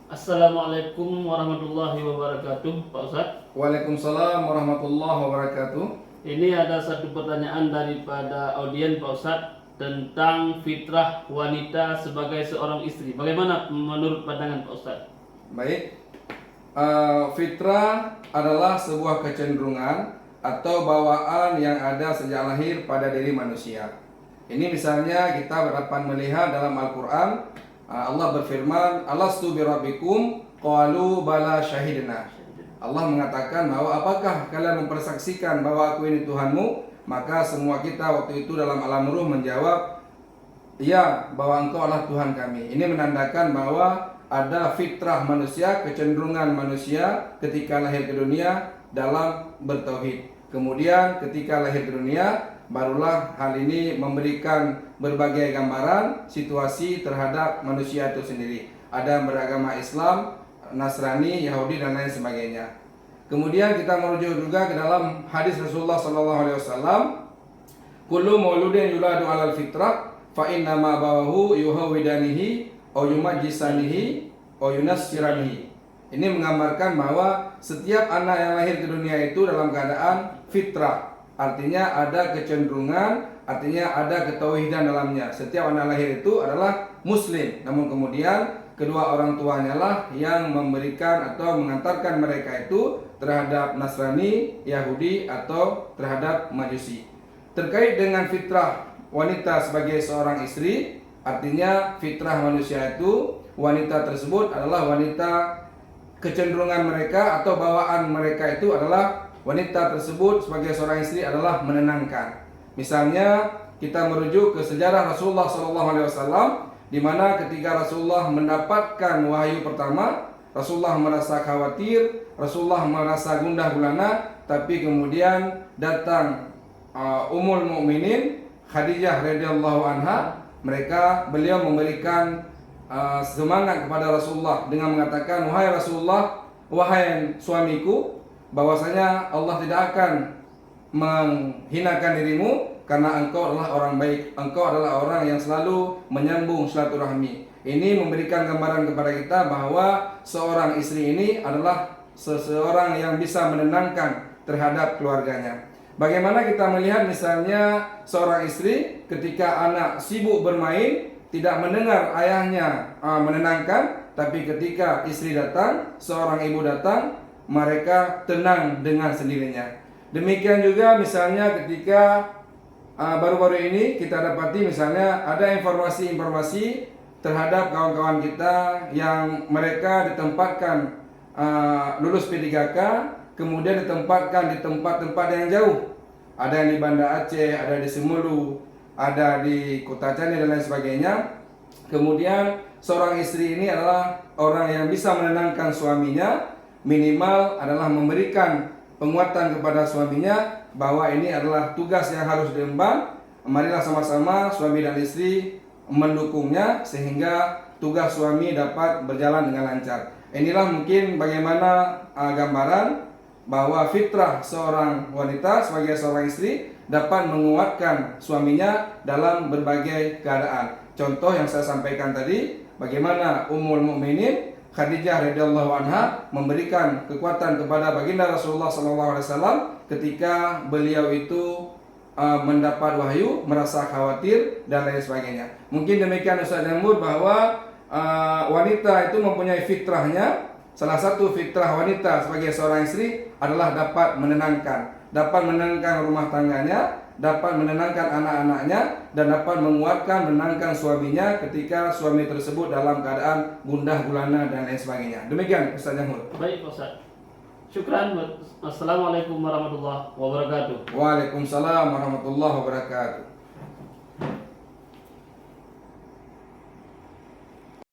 Assalamualaikum warahmatullahi wabarakatuh, Pak Ustadz. Waalaikumsalam warahmatullahi wabarakatuh. Ini ada satu pertanyaan daripada audien, Pak Ustadz, tentang fitrah wanita sebagai seorang istri. Bagaimana menurut pandangan Pak Ustadz? Baik, fitrah adalah sebuah kecenderungan atau bawaan yang ada sejak lahir pada diri manusia. Ini misalnya kita dapat melihat dalam Al-Quran, Allah berfirman, Alastu birabbikum qalu bala syahidna. Allah mengatakan bahwa apakah kalian mempersaksikan bahwa aku ini Tuhanmu? Maka semua kita waktu itu dalam alam ruh menjawab, ya, bahwa engkau adalah Tuhan kami. Ini menandakan bahwa ada fitrah manusia, kecenderungan manusia ketika lahir ke dunia dalam bertauhid. Kemudian ketika lahir ke dunia, barulah hal ini memberikan berbagai gambaran situasi terhadap manusia itu sendiri. Ada yang beragama Islam, Nasrani, Yahudi dan lain sebagainya. Kemudian kita merujuk juga ke dalam hadis Rasulullah SAW, kullu mauludin yuladu alal fitrah fa inna ma bawahu yuhawidanihi aw yumajjisanihi aw yunassiranihi. Ini menggambarkan bahwa setiap anak yang lahir ke dunia itu dalam keadaan fitrah. Artinya ada kecenderungan, artinya ada ketauhidan dalamnya. Setiap anak lahir itu adalah muslim, namun kemudian kedua orang tuanya lah yang memberikan atau mengantarkan mereka itu terhadap Nasrani, Yahudi atau terhadap Majusi. Terkait dengan fitrah wanita sebagai seorang istri, artinya fitrah manusia itu wanita tersebut adalah wanita, kecenderungan mereka atau bawaan mereka itu adalah wanita tersebut sebagai seorang istri adalah menenangkan. Misalnya kita merujuk ke sejarah Rasulullah SAW, di mana ketika Rasulullah mendapatkan wahyu pertama, Rasulullah merasa khawatir, Rasulullah merasa gundah gulana, tapi kemudian datang Ummul Mukminin Khadijah radhiyallahu anha, beliau memberikan semangat kepada Rasulullah dengan mengatakan, wahai Rasulullah, wahai suamiku, bahwasanya Allah tidak akan menghinakan dirimu karena engkau adalah orang baik, engkau adalah orang yang selalu menyambung silaturahmi. Ini memberikan gambaran kepada kita bahwa seorang istri ini adalah seseorang yang bisa menenangkan terhadap keluarganya. Bagaimana kita melihat misalnya seorang istri ketika anak sibuk bermain tidak mendengar ayahnya menenangkan, tapi ketika istri datang, seorang ibu datang, mereka tenang dengan sendirinya. Demikian juga misalnya ketika baru-baru ini kita dapati misalnya ada informasi-informasi terhadap kawan-kawan kita yang mereka ditempatkan lulus P3K, kemudian ditempatkan di tempat-tempat yang jauh. Ada yang di Banda Aceh, ada di Semulu, ada di Kota Cani dan lain sebagainya. Kemudian seorang istri ini adalah orang yang bisa menenangkan suaminya, minimal adalah memberikan penguatan kepada suaminya bahwa ini adalah tugas yang harus diemban. Marilah sama-sama suami dan istri mendukungnya sehingga tugas suami dapat berjalan dengan lancar. Inilah mungkin bagaimana gambaran bahwa fitrah seorang wanita sebagai seorang istri dapat menguatkan suaminya dalam berbagai keadaan. Contoh yang saya sampaikan tadi, bagaimana Ummul Mukminin Khadijah radhiyallahu anha memberikan kekuatan kepada baginda Rasulullah SAW ketika beliau itu mendapat wahyu, merasa khawatir dan lain sebagainya. Mungkin demikian Ustaz Jamur, bahwa wanita itu mempunyai fitrahnya. Salah satu fitrah wanita sebagai seorang istri adalah dapat menenangkan rumah tangganya, dapat menenangkan anak-anaknya, dan dapat menguatkan, menenangkan suaminya ketika suami tersebut dalam keadaan gundah gulana dan lain sebagainya. Demikian Ustaz Jamhur. Baik Ustaz. Syukran. Assalamualaikum warahmatullahi wabarakatuh. Waalaikumsalam warahmatullahi wabarakatuh.